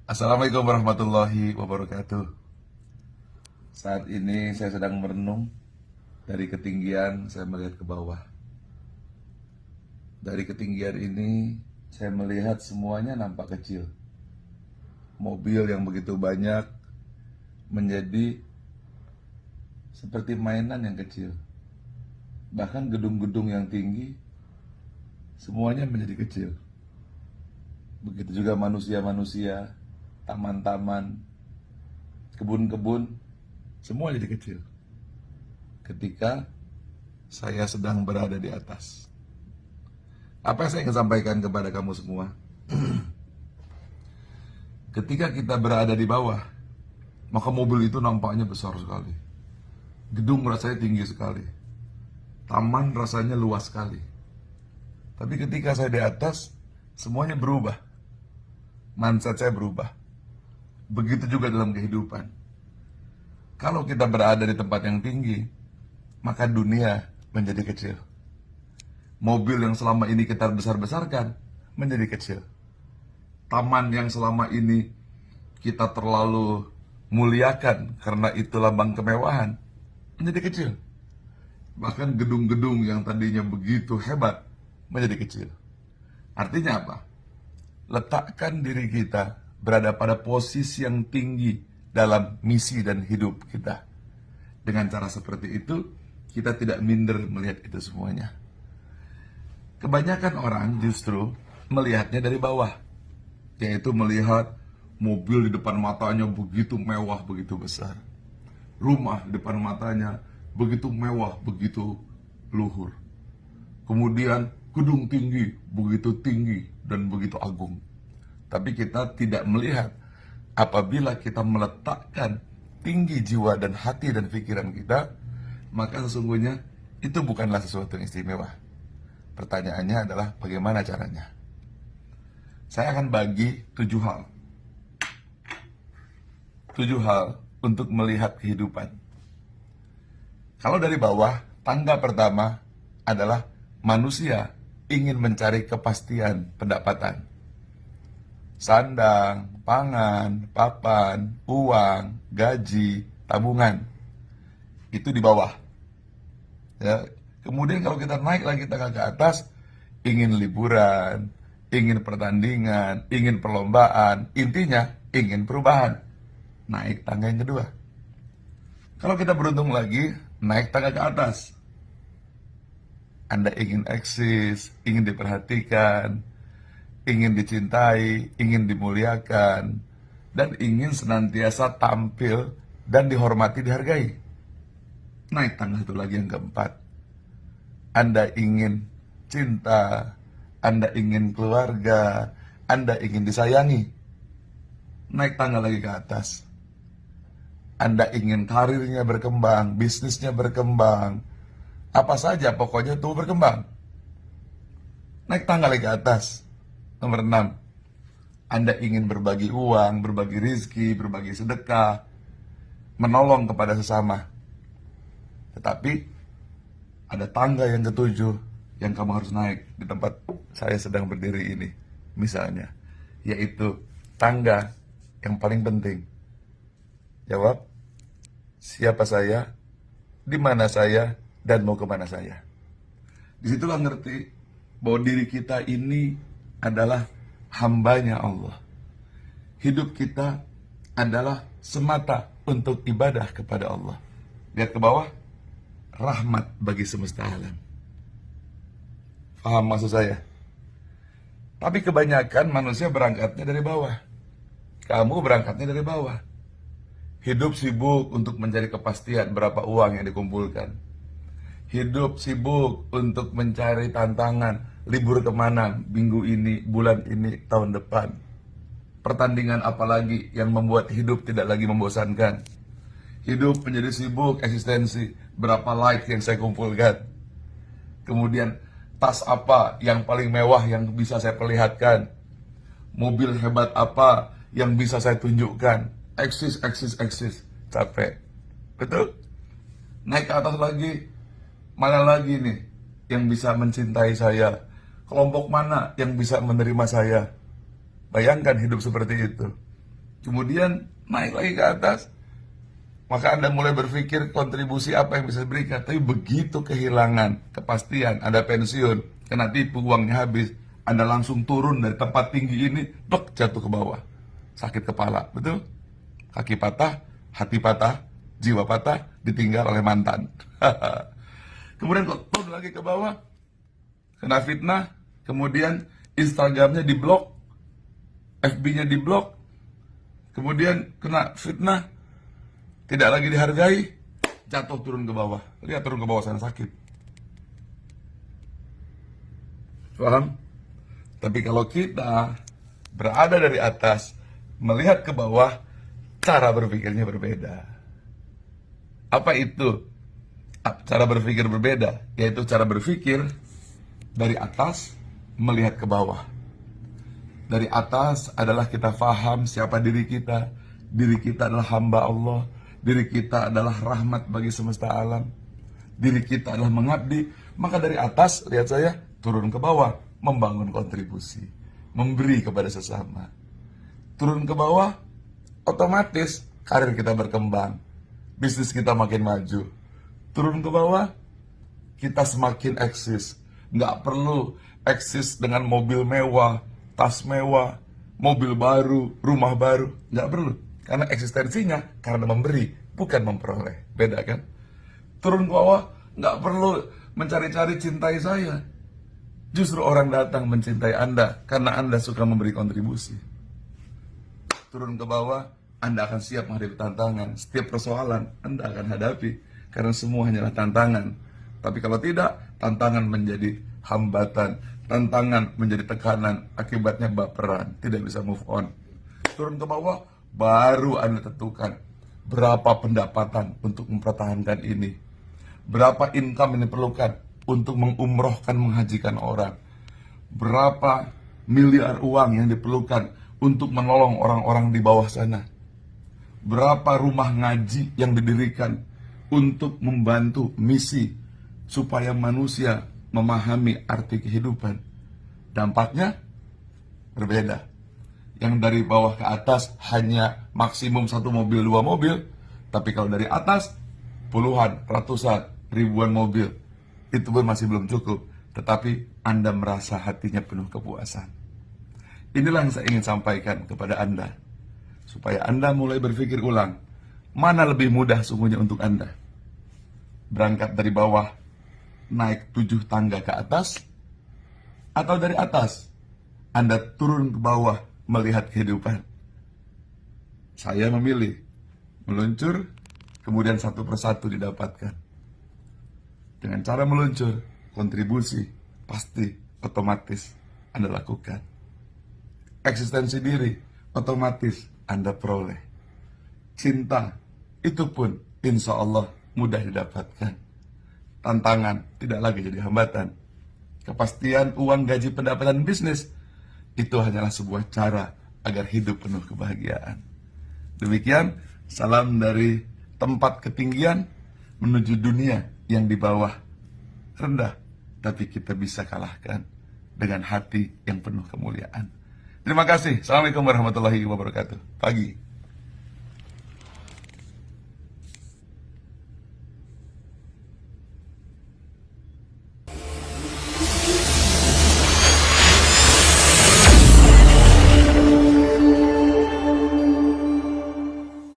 Assalamualaikum warahmatullahi wabarakatuh. Saat ini saya sedang merenung. Dari ketinggian saya melihat ke bawah. Dari ketinggian ini saya melihat semuanya nampak kecil. Mobil yang begitu banyak menjadi seperti mainan yang kecil. Bahkan gedung-gedung yang tinggi semuanya menjadi kecil. Begitu juga manusia-manusia, taman-taman, kebun-kebun, semua jadi kecil ketika saya sedang berada di atas. Apa yang saya ingin sampaikan kepada kamu semua? Ketika kita berada di bawah, maka mobil itu nampaknya besar sekali, gedung rasanya tinggi sekali, taman rasanya luas sekali. Tapi ketika saya di atas, semuanya berubah. Mindset saya berubah. Begitu juga dalam kehidupan. Kalau kita berada di tempat yang tinggi, maka dunia menjadi kecil. Mobil yang selama ini kita besar-besarkan menjadi kecil. Taman yang selama ini kita terlalu muliakan karena itu lambang kemewahan menjadi kecil. Bahkan gedung-gedung yang tadinya begitu hebat menjadi kecil. Artinya apa? Letakkan diri kita berada pada posisi yang tinggi dalam misi dan hidup kita. Dengan cara seperti itu, kita tidak minder melihat itu semuanya. Kebanyakan orang justru melihatnya dari bawah, yaitu melihat mobil di depan matanya begitu mewah, begitu besar. Rumah di depan matanya begitu mewah, begitu luhur. Kemudian gedung tinggi, begitu tinggi dan begitu agung. Tapi kita tidak melihat apabila kita meletakkan tinggi jiwa dan hati dan pikiran kita, maka sesungguhnya itu bukanlah sesuatu yang istimewa. Pertanyaannya adalah bagaimana caranya? Saya akan bagi 7 hal. 7 hal untuk melihat kehidupan. Kalau dari bawah, tangga pertama adalah manusia ingin mencari kepastian pendapatan. Sandang, pangan, papan, uang, gaji, tabungan. Itu di bawah. Ya. Kemudian kalau kita naik lagi tangga ke atas, ingin liburan, ingin pertandingan, ingin perlombaan, intinya ingin perubahan. Naik tangga yang kedua. Kalau kita beruntung lagi, naik tangga ke atas. Anda ingin eksis, ingin diperhatikan, ingin dicintai, ingin dimuliakan, dan ingin senantiasa tampil dan dihormati, dihargai. Naik tangga itu lagi yang keempat. Anda ingin cinta, Anda ingin keluarga, Anda ingin disayangi. Naik tangga lagi ke atas. Anda ingin karirnya berkembang, bisnisnya berkembang, apa saja pokoknya itu berkembang. Naik tangga lagi ke atas. Nomor 6. Anda ingin berbagi uang, berbagi rizki, berbagi sedekah, menolong kepada sesama. Tetapi ada tangga yang ketujuh yang kamu harus naik di tempat saya sedang berdiri ini, misalnya, yaitu tangga yang paling penting. Jawab, siapa saya, di mana saya, dan mau kemana saya. Disitulah ngerti bahwa diri kita ini adalah hambanya Allah. Hidup kita adalah semata untuk ibadah kepada Allah. Lihat ke bawah, rahmat bagi semesta alam. Paham maksud saya? Tapi kebanyakan manusia berangkatnya dari bawah. Kamu berangkatnya dari bawah. Hidup sibuk untuk mencari kepastian berapa uang yang dikumpulkan. Hidup sibuk untuk mencari tantangan, libur kemana minggu ini, bulan ini, tahun depan. Pertandingan apalagi yang membuat hidup tidak lagi membosankan. Hidup menjadi sibuk eksistensi, berapa like yang saya kumpulkan. Kemudian tas apa yang paling mewah yang bisa saya perlihatkan. Mobil hebat apa yang bisa saya tunjukkan. Eksis, capek. Betul? Naik ke atas lagi, mana lagi nih yang bisa mencintai saya? Kelompok mana yang bisa menerima saya? Bayangkan hidup seperti itu. kemudian naik lagi ke atas, maka Anda mulai berpikir kontribusi apa yang bisa diberikan. Tapi begitu kehilangan kepastian, Anda pensiun, kena tipu, uangnya habis, Anda langsung turun dari tempat tinggi ini, jatuh ke bawah. Sakit kepala, betul? Kaki patah, hati patah, jiwa patah, ditinggal oleh mantan. Kemudian kok turun lagi ke bawah, kena fitnah, kemudian Instagramnya diblok, FB-nya diblok, kemudian kena fitnah, tidak lagi dihargai, jatuh turun ke bawah. Lihat turun ke bawah sana sakit. Paham? Tapi kalau kita berada dari atas, melihat ke bawah, cara berpikirnya berbeda. Apa itu? Cara berpikir berbeda, yaitu cara berpikir dari atas melihat ke bawah. Dari atas adalah kita faham siapa diri kita. Diri kita adalah hamba Allah. Diri kita adalah rahmat bagi semesta alam. Diri kita adalah mengabdi. Maka dari atas, lihat saya, turun ke bawah, membangun kontribusi, memberi kepada sesama. Turun ke bawah, otomatis karir kita berkembang, bisnis kita makin maju. Turun ke bawah, kita semakin eksis. Nggak perlu eksis dengan mobil mewah, tas mewah, mobil baru, rumah baru. Nggak perlu. Karena eksistensinya karena memberi, bukan memperoleh. Beda kan? Turun ke bawah, nggak perlu mencari-cari cintai saya. Justru orang datang mencintai Anda karena Anda suka memberi kontribusi. Turun ke bawah, Anda akan siap menghadapi tantangan. Setiap persoalan Anda akan hadapi, karena semua hanyalah tantangan. Tapi kalau tidak, tantangan menjadi hambatan, tantangan menjadi tekanan, akibatnya baperan, tidak bisa move on. Turun ke bawah, baru Anda tentukan berapa pendapatan untuk mempertahankan ini, berapa income yang diperlukan untuk mengumrohkan, menghajikan orang, berapa miliar uang yang diperlukan untuk menolong orang-orang di bawah sana, berapa rumah ngaji yang didirikan untuk membantu misi supaya manusia memahami arti kehidupan. Dampaknya berbeda. Yang dari bawah ke atas hanya maksimum 1 mobil, 2 mobil. Tapi kalau dari atas puluhan, ratusan, ribuan mobil, itu pun masih belum cukup. Tetapi Anda merasa hatinya penuh kepuasan. Inilah yang saya ingin sampaikan kepada Anda, supaya Anda mulai berpikir ulang, mana lebih mudah sungguhnya untuk Anda? Berangkat dari bawah, naik 7 tangga ke atas, atau dari atas, Anda turun ke bawah melihat kehidupan. Saya memilih meluncur, kemudian satu persatu didapatkan. Dengan cara meluncur, kontribusi pasti otomatis Anda lakukan. Eksistensi diri otomatis Anda peroleh. Cinta itu pun insya Allah mudah didapatkan. Tantangan tidak lagi jadi hambatan. Kepastian uang, gaji, pendapatan, bisnis, itu hanyalah sebuah cara agar hidup penuh kebahagiaan. Demikian, salam dari tempat ketinggian menuju dunia yang di bawah rendah, tapi kita bisa kalahkan dengan hati yang penuh kemuliaan. Terima kasih. Assalamualaikum warahmatullahi wabarakatuh. Pagi.